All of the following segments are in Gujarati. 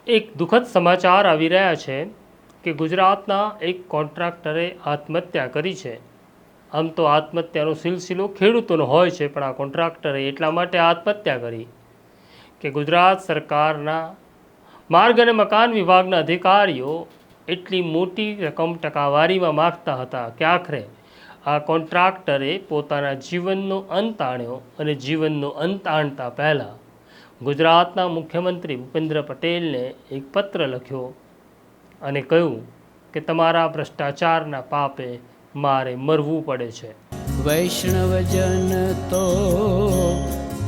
એક દુઃખદ સમાચાર આવી રહ્યા છે કે ગુજરાતના એક કોન્ટ્રાક્ટરે આત્મહત્યા કરી છે. આમ તો આત્મહત્યાનો સિલસિલો ખેડૂતોનો હોય છે, પણ આ કોન્ટ્રાક્ટરે એટલા માટે આત્મહત્યા કરી કે ગુજરાત સરકારના માર્ગ અને મકાન વિભાગના અધિકારીઓ એટલી મોટી રકમ ટકાવારીમાં માગતા હતા કે આખરે આ કોન્ટ્રાક્ટરે પોતાના જીવનનો અંત આણ્યો. અને જીવનનો અંત આણતા પહેલાં ગુજરાતના મુખ્યમંત્રી ભૂપેન્દ્ર પટેલને એક પત્ર લખ્યો અને કહ્યું કે તમારા ભ્રષ્ટાચારના પાપે મારે મરવું પડે છે. વૈષ્ણવજન તો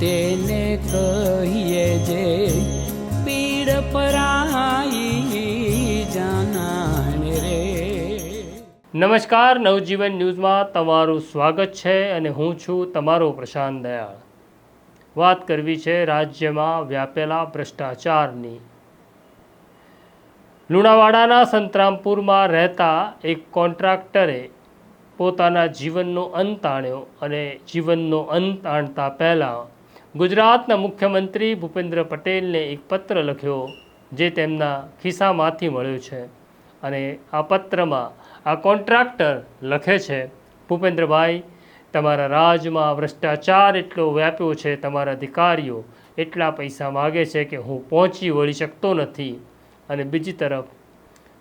તેને કહીએ જે પીડ પરાઈ જાનાને રે. નમસ્કાર, નવજીવન ન્યૂઝમાં તમારું સ્વાગત છે અને હું છું તમારો પ્રશાંત દયાળ. વાત કરવી છે રાજ્યમાં વ્યાપેલા ભ્રષ્ટાચારની. લુણાવાડાના સંતરામપુરમાં રહેતા એક કોન્ટ્રાક્ટરે પોતાના જીવનનો અંત આણ્યો અને જીવનનો અંત આણતા પહેલાં ગુજરાતના મુખ્યમંત્રી ભૂપેન્દ્ર પટેલને એક પત્ર લખ્યો, જે તેમના ખિસ્સામાંથી મળ્યો છે. અને આ પત્રમાં આ કોન્ટ્રાક્ટર લખે છે, ભૂપેન્દ્રભાઈ, તમારા રાજમાં ભ્રષ્ટાચાર એટલો વ્યાપ્યો છે, તમારા અધિકારીઓ એટલા પૈસા માગે છે કે હું પહોંચી વળી શકતો નથી. અને બીજી તરફ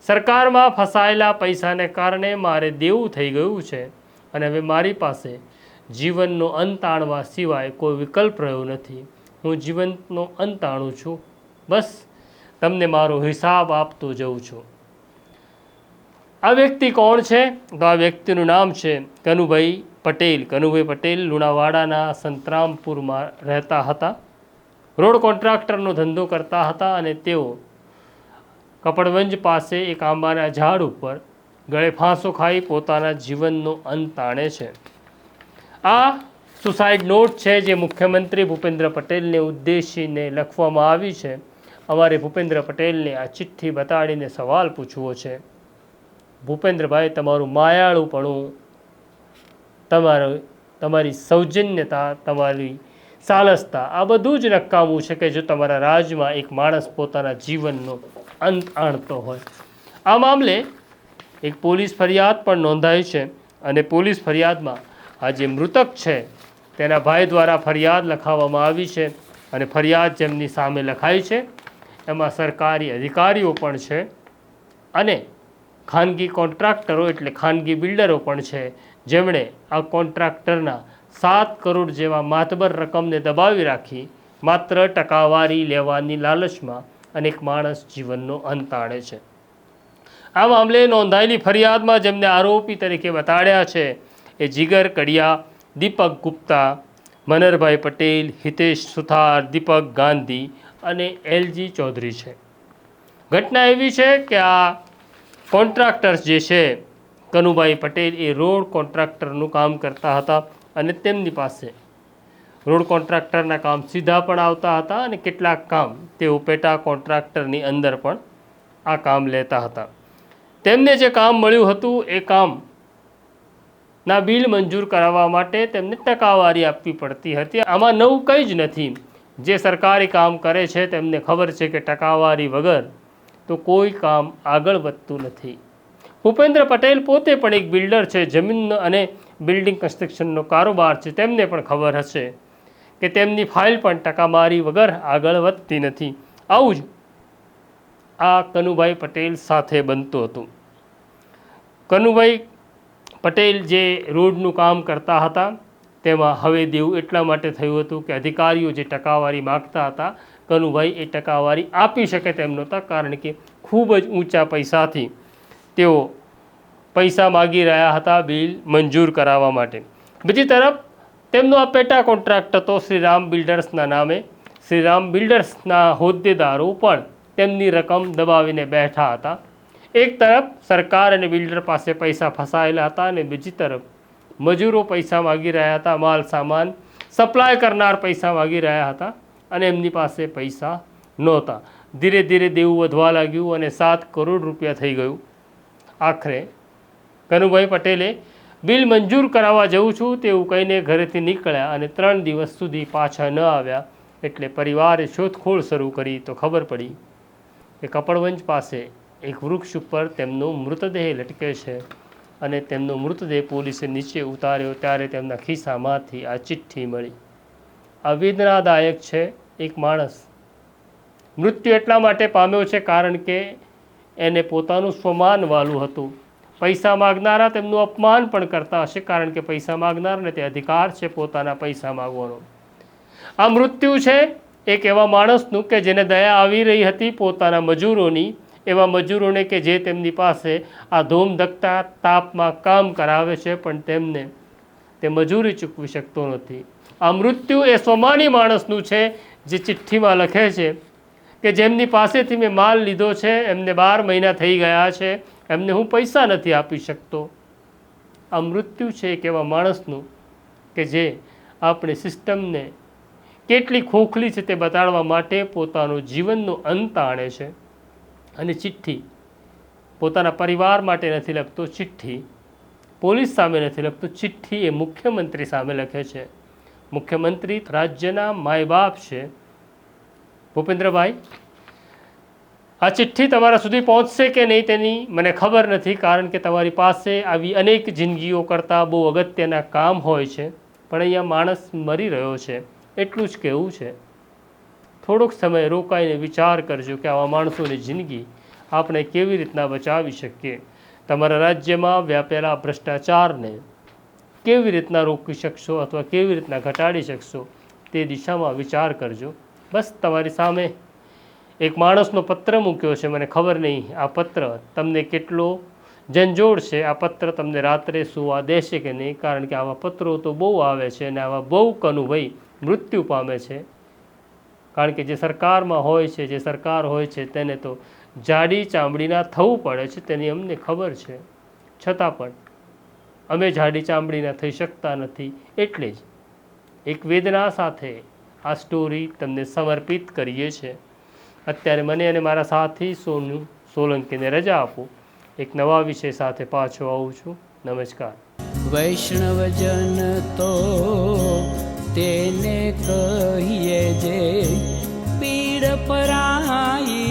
સરકારમાં ફસાયેલા પૈસાને કારણે મારે દેવું થઈ ગયું છે અને હવે મારી પાસે જીવનનો અંત આણવા સિવાય કોઈ વિકલ્પ રહ્યો નથી. હું જીવનનો અંત આણું છું, બસ તમને મારો હિસાબ આપતો જઉં છું. આ વ્યક્તિ કોણ છે? તો આ વ્યક્તિનું નામ છે કનુભાઈ પટેલ. કનુભાઈ પટેલ લુણાવાડાના સંતરામપુરમાં રહેતા હતા. રોડ કોન્ટ્રાક્ટરનો ધંધો કરતા હતા અને તેઓ કપડવંજ પાસે એક આંબાના ઝાડ ઉપર ગળે ફાંસો ખાઈ પોતાના જીવનનો અંત આણે છે. આ સુસાઇડ નોટ છે જે મુખ્યમંત્રી ભૂપેન્દ્ર પટેલને ઉદ્દેશીને લખવામાં આવી છે. અમારે ભૂપેન્દ્ર પટેલને આ ચિઠ્ઠી બતાડીને સવાલ પૂછવો છે, ભૂપેન્દ્રભાઈ, તમારું માયાળુપણું, તમારી સૌજન્યતા, તમારી સાલસતા, આ બધું જ નકામું છે કે જો તમારા રાજ્યમાં એક માણસ પોતાના જીવનનો અંત આણતો હોય. આ મામલે એક પોલીસ ફરિયાદ પણ નોંધાઈ છે અને પોલીસ ફરિયાદમાં આ જે મૃતક છે તેના ભાઈ દ્વારા ફરિયાદ લખાવવામાં આવી છે. અને ફરિયાદ જેમની સામે લખાઈ છે એમાં સરકારી અધિકારીઓ પણ છે અને ખાનગી કોન્ટ્રાક્ટરો એટલે ખાનગી બિલ્ડરો પણ છે, જેમણે આ કોન્ટ્રાક્ટરના 7 કરોડ જેવા માતબર રકમને દબાવી રાખી માત્ર ટકાવારી લેવાની લાલચમાં અનેક માણસ જીવનનો અંત આણે છે. આ મામલે નોંધાયેલી ફરિયાદમાં જેમને આરોપી તરીકે બતાડ્યા છે એ જીગર કડિયા, દીપક ગુપ્તા, મનરભાઈ પટેલ, હિતેશ સુથાર, દીપક ગાંધી અને એલજી ચૌધરી છે. ઘટના એવી છે કે આ કોન્ટ્રાક્ટર્સ જે છે કનુભાઈ પટેલ એ રોડ કોન્ટ્રાક્ટરનું કામ કરતા હતા અને તેમની પાસે રોડ કોન્ટ્રાક્ટરના કામ સીધા પણ આવતા હતા અને કેટલાક કામ તેઓ પેટા કોન્ટ્રાક્ટરની અંદર પણ આ કામ લેતા હતા. તેમને જે કામ મળ્યું હતું એ કામના બિલ મંજૂર કરાવવા માટે તેમને ટકાવારી આપવી પડતી હતી. આમાં નવું કંઈ જ નથી. જે સરકારી કામ કરે છે તેમને ખબર છે કે ટકાવારી વગર તો કોઈ કામ આગળ વધતું નથી. ભૂપેન્દ્ર પટેલ પોતે પણ એક બિલ્ડર છે, જમીન અને બિલ્ડિંગ કન્સ્ટ્રક્શનનો કારોબાર છે. તેમને પણ ખબર હશે કે તેમની ફાઇલ પણ ટકાવારી વગર આગળ વધતી નથી. આવું જ આ કનુભાઈ પટેલ સાથે બનતું હતું. કનુભાઈ પટેલ જે રોડનું કામ કરતા હતા તેમાં હવે દેવું એટલા માટે થયું હતું કે અધિકારીઓ જે ટકાવારી માગતા હતા કનુભાઈ એ ટકાવારી આપી શકે તેમ નહોતા, કારણ કે ખૂબ જ ઊંચા પૈસાથી તેઓ પૈસા માગી રહ્યા હતા બિલ મંજૂર કરાવવા માટે. બીજી તરફ તેમનો આ પેટા કોન્ટ્રાક્ટ હતો શ્રીરામ બિલ્ડર્સના નામે. શ્રીરામ બિલ્ડર્સના હોદ્દેદારો પણ તેમની રકમ દબાવીને બેઠા હતા. એક તરફ સરકાર અને બિલ્ડર પાસે પૈસા ફસાયેલા હતા અને બીજી તરફ મજૂરો પૈસા માગી રહ્યા હતા, માલ સામાન સપ્લાય કરનાર પૈસા માગી રહ્યા હતા અને એમની પાસે પૈસા નહોતા. ધીરે ધીરે દેવું વધવા લાગ્યું અને 7 કરોડ રૂપિયા થઈ ગયું. આખરે કનુભાઈ પટેલે બિલ મંજૂર કરાવવા જઉં છું તેવું કહીને ઘરેથી નીકળ્યા અને 3 દિવસ સુધી પાછા ન આવ્યા. એટલે પરિવારે શોધખોળ શરૂ કરી તો ખબર પડી કે કપડવંજ પાસે એક વૃક્ષ ઉપર તેમનો મૃતદેહ લટકે છે અને તેમનો મૃતદેહ પોલીસે નીચે ઉતાર્યો ત્યારે તેમના ખિસ્સામાંથી આ ચિઠ્ઠી મળી. આ વેદનાદાયક છે. એક માણસ મૃત્યુ એટલા માટે પામ્યો છે કારણ કે એને પોતાનું સ્વમાન વાલું હતું. પૈસા માગનારા તેમનું અપમાન પણ કરતા હશે કારણ કે પૈસા માગનારને તે અધિકાર છે પોતાના પૈસા માગવાનો. આ મૃત્યુ છે એક એવા માણસનું કે જેને દયા આવી રહી હતી પોતાના મજૂરોની, એવા મજૂરોને કે જે તેમની પાસે આ ધોમધકતા તાપમાં કામ કરાવે છે પણ તેમને તે મજૂરી ચૂકવી શકતો નથી. આ મૃત્યુ એ સ્વમાની માણસનું છે જે ચિઠ્ઠીમાં લખે છે કે જેમની પાસેથી મેં માલ લીધો છે, એમને 12 મહિના થઈ ગયા છે, એમને હું પૈસા નથી આપી શકતો. આ મૃત્યુ છે એક એવા માણસનું કે જે આપણી સિસ્ટમને કેટલી ખોખલી છે તે બતાડવા માટે પોતાનો જીવનનો અંત આણે છે. અને ચિઠ્ઠી પોતાના પરિવાર માટે નથી લખતો, ચિઠ્ઠી પોલીસ સામે નથી લખતો, ચિઠ્ઠી એ મુખ્યમંત્રી સામે લખે છે. મુખ્યમંત્રી રાજ્યના માય બાપ છે. ભૂપેન્દ્રભાઈ, આ ચિઠ્ઠી તમારા સુધી પહોંચશે કે નહીં તેની મને ખબર નથી કારણ કે તમારી પાસે આવી અનેક જિંદગીઓ કરતાં બહુ અગત્યના કામ હોય છે, પણ અહીંયા માણસ મરી રહ્યો છે એટલું જ કહેવું છે. થોડોક સમય રોકાઈને વિચાર કરજો કે આવા માણસોની જિંદગી આપણે કેવી રીતના બચાવી શકીએ. તમારા રાજ્યમાં વ્યાપેલા ભ્રષ્ટાચારને કેવી રીતના રોકી શકશો અથવા કેવી રીતના ઘટાડી શકશો તે દિશામાં વિચાર કરજો. બસ તમારી સામે એક માણસનો પત્ર મૂક્યો છે. મને ખબર નહીં આ પત્ર તમને કેટલો ઝંઝોળ છે, આ પત્ર તમને રાત્રે સુવા દેશે કે નહીં, કારણ કે આવા પત્રો તો બહુ આવે છે અને આવા બહુ કનુભાઈ મૃત્યુ પામે છે. કારણ કે જે સરકારમાં હોય છે, જે સરકાર હોય છે તેને તો જાડી ચામડીના થવું પડે છે, તેની અમને ખબર છે. છતાં પણ અમે જાડી ચામડીના થઈ શકતા નથી. એટલે જ એક વેદના સાથે આ સ્ટોરી તમને સમર્પિત કરીએ છીએ. અત્યારે મને અને મારા સાથી સોનુ સોલંકીને રજા આપો. એક નવા વિષય સાથે પાછો આવું છું. નમસ્કાર. વૈષ્ણવજન તો તેને કહીએ જે પીડ પરાઈ.